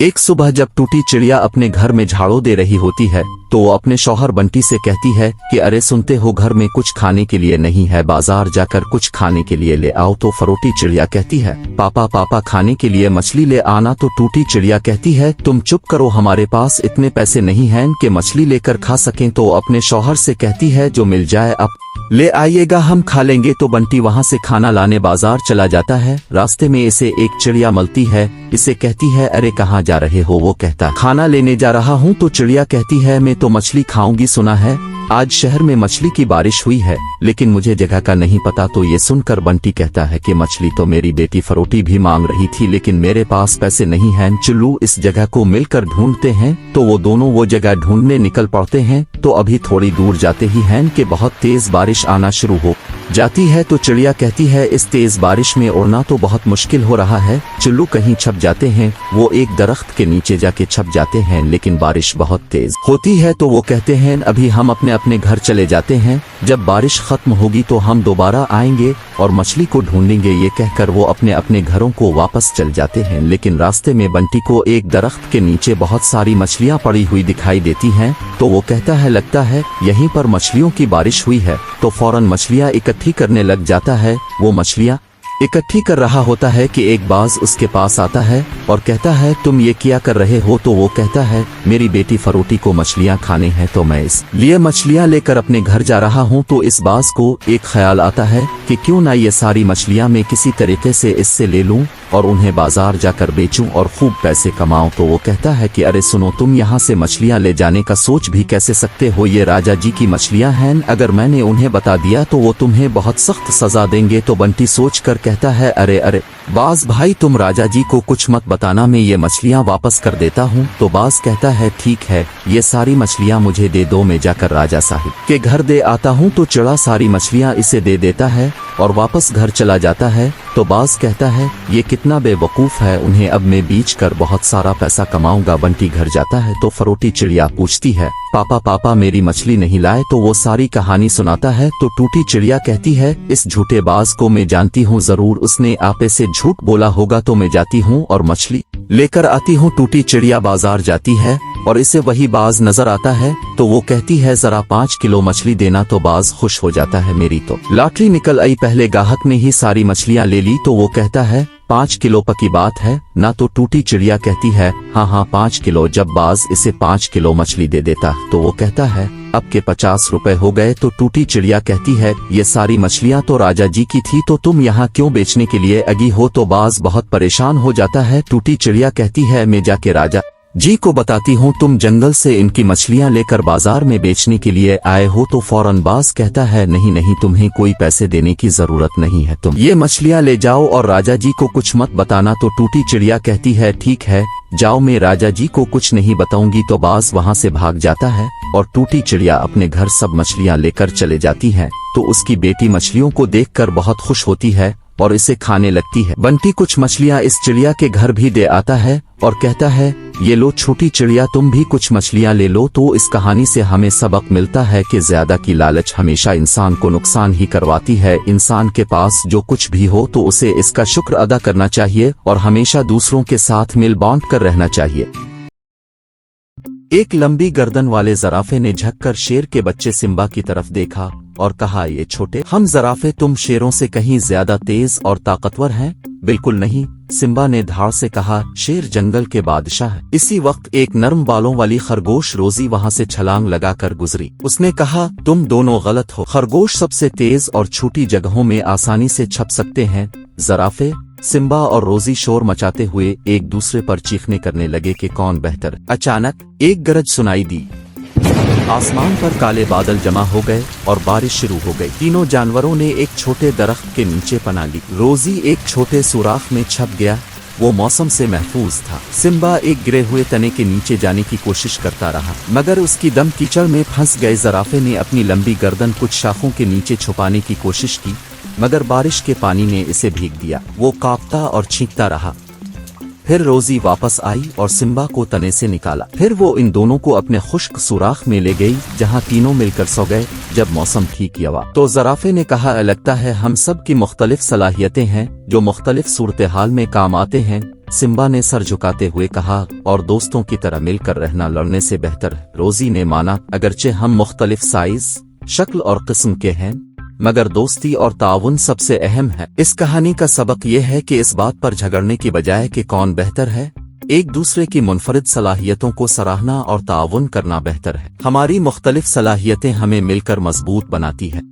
एक सुबह जब टूटी चिड़िया अपने घर में झाड़ू दे रही होती है तो वो अपने शौहर बंटी से कहती है कि अरे सुनते हो घर में कुछ खाने के लिए नहीं है, बाजार जाकर कुछ खाने के लिए ले आओ। तो फरोटी चिड़िया कहती है पापा पापा खाने के लिए मछली ले आना। तो टूटी चिड़िया कहती है तुम चुप करो, हमारे पास इतने पैसे नहीं हैं कि मछली लेकर खा सकें। तो अपने शौहर से कहती है जो मिल जाए आप ले आइएगा, हम खा लेंगे। तो बंटी वहां से खाना लाने बाजार चला जाता है। रास्ते में इसे एक चिड़िया मिलती है, इसे कहती है अरे कहाँ जा रहे हो? वो कहता खाना लेने जा रहा हूँ। तो चिड़िया कहती है मैं तो मछली खाऊंगी, सुना है आज शहर में मछली की बारिश हुई है, लेकिन मुझे जगह का नहीं पता। तो ये सुनकर बंटी कहता है कि मछली तो मेरी बेटी फरोटी भी मांग रही थी, लेकिन मेरे पास पैसे नहीं हैं। चलो इस जगह को मिलकर ढूंढते हैं। तो वो दोनों वो जगह ढूंढने निकल पड़ते हैं। तो अभी थोड़ी दूर जाते ही हैं कि बहुत तेज बारिश आना शुरू हो जाती है। तो चिड़िया कहती है इस तेज बारिश में उड़ना तो बहुत मुश्किल हो रहा है, चलो कहीं छप जाते हैं। वो एक दरख्त के नीचे जाके छप जाते हैं, लेकिन बारिश बहुत तेज होती है। तो वो कहते हैं अभी हम अपने घर चले जाते हैं, जब बारिश खत्म होगी तो हम दोबारा आएंगे और मछली को ढूंढेंगे। ये कहकर वो अपने घरों को वापस चल जाते हैं। लेकिन रास्ते में बंटी को एक दरख्त के नीचे बहुत सारी मछलियां पड़ी हुई दिखाई देती हैं। तो वो कहता है लगता है यहीं पर मछलियों की बारिश हुई है। तो फौरन मछलियां इकट्ठी करने लग जाता है। वो मछलियां इकट्ठी कर रहा होता है कि एक बाज उसके पास आता है और कहता है तुम ये क्या कर रहे हो? तो वो कहता है मेरी बेटी फरोटी को मछलियां खाने हैं, तो मैं इस लिए मछलियां लेकर अपने घर जा रहा हूं। तो इस बाज को एक ख्याल आता है कि क्यों ना ये सारी मछलियां मैं किसी तरीके से इससे ले लूं और उन्हें बाजार जाकर बेचूं और खूब पैसे कमाऊं। तो वो कहता है कि अरे सुनो, तुम यहाँ से मछलियां ले जाने का सोच भी कैसे सकते हो? ये राजा जी की मछलियां हैं, अगर मैंने उन्हें बता दिया तो वो तुम्हें बहुत सख्त सजा देंगे। तो बंटी सोच कर कहता है अरे अरे बाज भाई तुम राजा जी को कुछ मत बताना, मैं ये मछलियां वापस कर देता हूँ। तो बाज कहता है ठीक है, ये सारी मछलियां मुझे दे दो, मैं जाकर राजा साहिब के घर दे आता हूँ। तो चिड़ा सारी मछलियां इसे दे देता है और वापस घर चला जाता है। तो बाज कहता है ये कितना बेवकूफ है, उन्हें अब मैं बेच कर बहुत सारा पैसा कमाऊंगा। बंटी घर जाता है तो फरोटी चिड़िया पूछती है पापा पापा मेरी मछली नहीं लाए? तो वो सारी कहानी सुनाता है। तो टूटी चिड़िया कहती है इस झूठे बाज को मैं जानती हूँ, जरूर उसने आपे से झूठ बोला होगा। तो मैं जाती हूँ और मछली लेकर आती हूँ। टूटी चिड़िया बाजार जाती है और इसे वही बाज नजर आता है। तो वो कहती है जरा 5 किलो मछली देना। तो बाज खुश हो जाता है मेरी तो लॉटरी निकल आई, पहले ग्राहक ने ही सारी मछलियां ले ली। तो वो कहता है 5 किलो पक्की बात है ना? तो टूटी चिड़िया कहती है हाँ 5 किलो। जब बाज इसे 5 किलो मछली दे देता तो वो कहता है अब के 50 रुपए हो गए। तो टूटी चिड़िया कहती है ये सारी मछलियां तो राजा जी की थी, तो तुम यहाँ क्यों बेचने के लिए आई हो? तो बाज बहुत परेशान हो जाता है। टूटी चिड़िया कहती है मैं जाके राजा जी को बताती हूँ तुम जंगल से इनकी मछलियां लेकर बाजार में बेचने के लिए आए हो। तो फौरन बाज कहता है नहीं नहीं, तुम्हें कोई पैसे देने की जरूरत नहीं है, तुम ये मछलियां ले जाओ और राजा जी को कुछ मत बताना। तो टूटी चिड़िया कहती है ठीक है जाओ, मैं राजा जी को कुछ नहीं बताऊंगी। तो बाज वहां से भाग जाता है और टूटी चिड़िया अपने घर सब मछलियां लेकर चले जाती है। तो उसकी बेटी मछलियों को देखकर बहुत खुश होती है और इसे खाने लगती है। बंटी कुछ मछलियां इस चिड़िया के घर भी दे आता है और कहता है ये लो छोटी चिड़िया तुम भी कुछ मछलियां ले लो। तो इस कहानी से हमें सबक मिलता है कि ज्यादा की लालच हमेशा इंसान को नुकसान ही करवाती है। इंसान के पास जो कुछ भी हो तो उसे इसका शुक्र अदा करना चाहिए और हमेशा दूसरों के साथ मिल बांट कर रहना चाहिए। एक लंबी गर्दन वाले जराफे ने झुककर शेर के बच्चे सिम्बा की तरफ देखा और कहा ये छोटे हम जराफे तुम शेरों से कहीं ज्यादा तेज और ताकतवर हैं? बिल्कुल नहीं, सिम्बा ने धाड़ से कहा, शेर जंगल के बादशाह है। इसी वक्त एक नरम बालों वाली खरगोश रोजी वहां से छलांग लगाकर गुजरी। उसने कहा तुम दोनों गलत हो, खरगोश सबसे तेज और छोटी जगहों में आसानी से छप सकते हैं। जराफे सिम्बा और रोजी शोर मचाते हुए एक दूसरे पर चीखने करने लगे कि कौन बेहतर। अचानक एक गरज सुनाई दी, आसमान पर काले बादल जमा हो गए और बारिश शुरू हो गई। तीनों जानवरों ने एक छोटे दरख्त के नीचे पनाह ली। रोजी एक छोटे सुराख में छप गया, वो मौसम से महफूज था। सिम्बा एक गिरे हुए तने के नीचे जाने की कोशिश करता रहा, मगर उसकी दम कीचड़ में फंस गए। जराफे ने अपनी लंबी गर्दन कुछ शाखों के नीचे छुपाने की कोशिश की, मगर बारिश के पानी ने इसे भीग दिया। वो कांपता और छींकता रहा। फिर रोजी वापस आई और सिम्बा को तने से निकाला। फिर वो इन दोनों को अपने खुश्क सुराख में ले गई, जहाँ तीनों मिलकर सो गए। जब मौसम ठीक हुआ तो जराफे ने कहा लगता है हम सब की मुख्तलिफ सलाहियतें हैं जो मुख्तलिफ सूरत हाल में काम आते हैं। सिम्बा ने सर झुकाते हुए कहा, और दोस्तों की तरह मिलकर रहना लड़ने से बेहतर है। रोजी ने माना, अगरचे हम मुख्तलिफ साइज, शक्ल और किस्म के हैं, मगर दोस्ती और ताउन सबसे अहम है। इस कहानी का सबक यह है कि इस बात पर झगड़ने की बजाय कि कौन बेहतर है, एक दूसरे की मुनफरिद सलाहियतों को सराहना और ताउन करना बेहतर है। हमारी मुख्तलिफ सलाहियतें हमें मिलकर मजबूत बनाती हैं।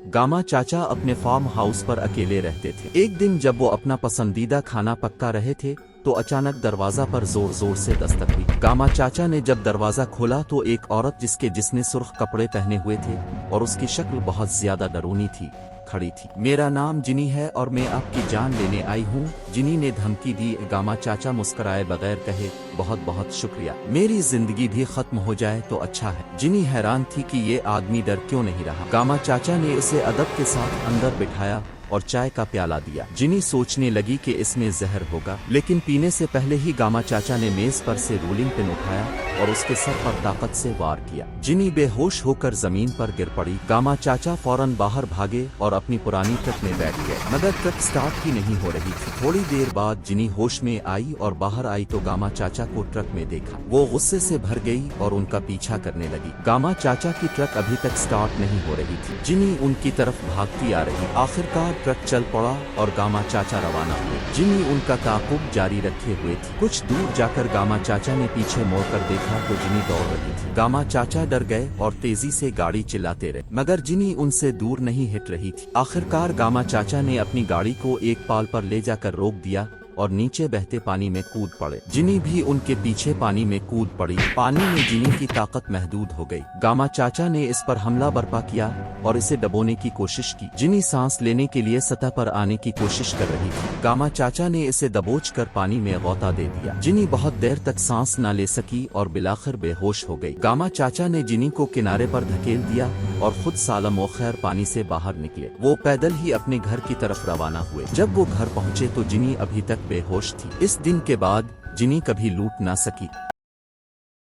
गामा चाचा अपने फार्म हाउस पर अकेले रहते थे। एक दिन जब वो अपना पसंदीदा खाना पका रहे थे तो अचानक दरवाजा पर जोर जोर से दस्तक हुई। गामा चाचा ने जब दरवाजा खोला तो एक औरत जिसने सुर्ख कपड़े पहने हुए थे और उसकी शक्ल बहुत ज्यादा डरूनी थी, खड़ी थी। मेरा नाम जिनी है और मैं आपकी जान लेने आई हूँ, जिनी ने धमकी दी। गामा चाचा मुस्कुराए बगैर कहे, बहुत बहुत शुक्रिया, मेरी जिंदगी भी खत्म हो जाए तो अच्छा है। जिनी हैरान थी कि ये आदमी डर क्यों नहीं रहा। गामा चाचा ने उसे अदब के साथ अंदर बिठाया और चाय का प्याला दिया। जिनी सोचने लगी कि इसमें जहर होगा, लेकिन पीने से पहले ही गामा चाचा ने मेज पर से रोलिंग पिन उठाया और उसके सर पर ताकत से वार किया। जिनी बेहोश होकर जमीन पर गिर पड़ी। गामा चाचा फौरन बाहर भागे और अपनी पुरानी ट्रक में बैठ गए, मगर ट्रक स्टार्ट ही नहीं हो रही थी। थोड़ी देर बाद जिनी होश में आई और बाहर आई तो गामा चाचा को ट्रक में देखा। वो गुस्से से भर गई और उनका पीछा करने लगी। गामा चाचा की ट्रक अभी तक स्टार्ट नहीं हो रही थी। जिनी उनकी तरफ भागती आ रही। आखिरकार ट्रक चल पड़ा और गामा चाचा रवाना हुए। जिनी उनका ताक़ुब जारी रखे हुए थी। कुछ दूर जाकर गामा चाचा ने पीछे मोड़कर देखा तो जिनी दौड़ रही थी। गामा चाचा डर गए और तेजी से गाड़ी चिल्लाते रहे, मगर जिनी उनसे दूर नहीं हट रही थी। आखिरकार गामा चाचा ने अपनी गाड़ी को एक पाल पर ले जाकर रोक दिया और नीचे बहते पानी में कूद पड़े। जिनी भी उनके पीछे पानी में कूद पड़ी। पानी में जिनी की ताकत महदूद हो गई। गामा चाचा ने इस पर हमला बर्पा किया और इसे दबोने की कोशिश की। जिनी सांस लेने के लिए सतह पर आने की कोशिश कर रही थी। गामा चाचा ने इसे दबोच कर पानी में गौता दे दिया। जिनी बहुत देर तक सांस न ले सकी और बिलाखिर बेहोश हो गई। गामा चाचा ने जिनी को किनारे पर धकेल दिया और खुद सालम व खैर पानी से बाहर निकले। वो पैदल ही अपने घर की तरफ रवाना हुए। जब वो घर पहुँचे तो जिनी अभी तक बेहोश थी। इस दिन के बाद जिनी कभी लूट ना सकी।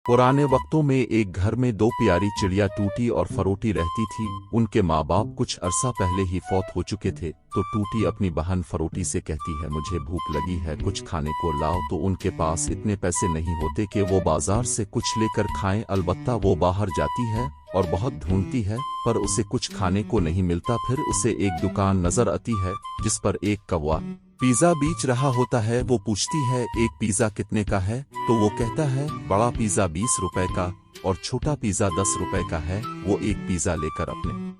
पुराने वक्तों में एक घर में दो प्यारी चिड़िया टूटी और फरोटी रहती थी। उनके माँ बाप कुछ अरसा पहले ही फौत हो चुके थे, तो टूटी अपनी बहन फरोटी से कहती है, मुझे भूख लगी है, कुछ खाने को लाओ। तो उनके पास इतने पैसे नहीं होते कि वो बाजार से कुछ लेकर खाएं। अलबत्ता वो बाहर जाती है और बहुत ढूंढती है, पर उसे कुछ खाने को नहीं मिलता। फिर उसे एक दुकान नजर आती है जिस पर एक कौवा पिज्जा बेच रहा होता है। वो पूछती है, एक पिज्जा कितने का है? तो वो कहता है, बड़ा पिज्जा 20 रुपए का और छोटा पिज्जा 10 रुपए का है। वो एक पिज्जा लेकर अपने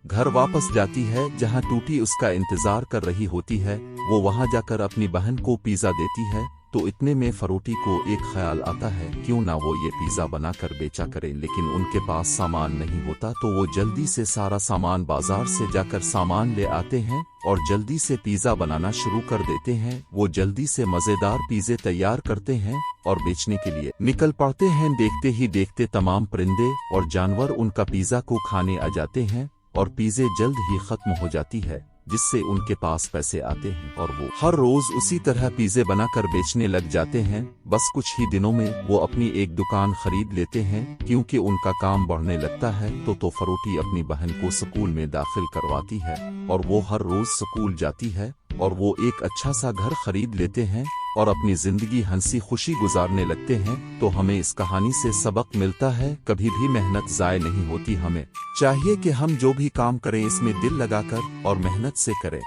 घर वापस जाती है जहां टूटी उसका इंतजार कर रही होती है। वो वहां जाकर अपनी बहन को पिज्जा देती है तो इतने में फरोटी को एक ख्याल आता है, क्यों ना वो ये पिज्जा बनाकर बेचा करे। लेकिन उनके पास सामान नहीं होता, तो वो जल्दी से सारा सामान बाजार से जाकर सामान ले आते हैं और जल्दी से पिज्जा बनाना शुरू कर देते हैं। वो जल्दी से मजेदार पिज्जे तैयार करते हैं और बेचने के लिए निकल पड़ते हैं। देखते ही देखते तमाम परिंदे और जानवर उनका पिज्जा को खाने आ जाते हैं और पिज्जे जल्द ही खत्म हो जाती है, जिससे उनके पास पैसे आते हैं और वो हर रोज उसी तरह पिज्जे बनाकर बेचने लग जाते हैं। बस कुछ ही दिनों में वो अपनी एक दुकान खरीद लेते हैं। क्योंकि उनका काम बढ़ने लगता है तो फरोटी अपनी बहन को स्कूल में दाखिल करवाती है और वो हर रोज स्कूल जाती है और वो एक अच्छा सा घर खरीद लेते हैं और अपनी जिंदगी हंसी खुशी गुजारने लगते हैं। तो हमें इस कहानी से सबक मिलता है, कभी भी मेहनत जाय नहीं होती। हमें चाहिए कि हम जो भी काम करें इसमें दिल लगाकर और मेहनत से करें।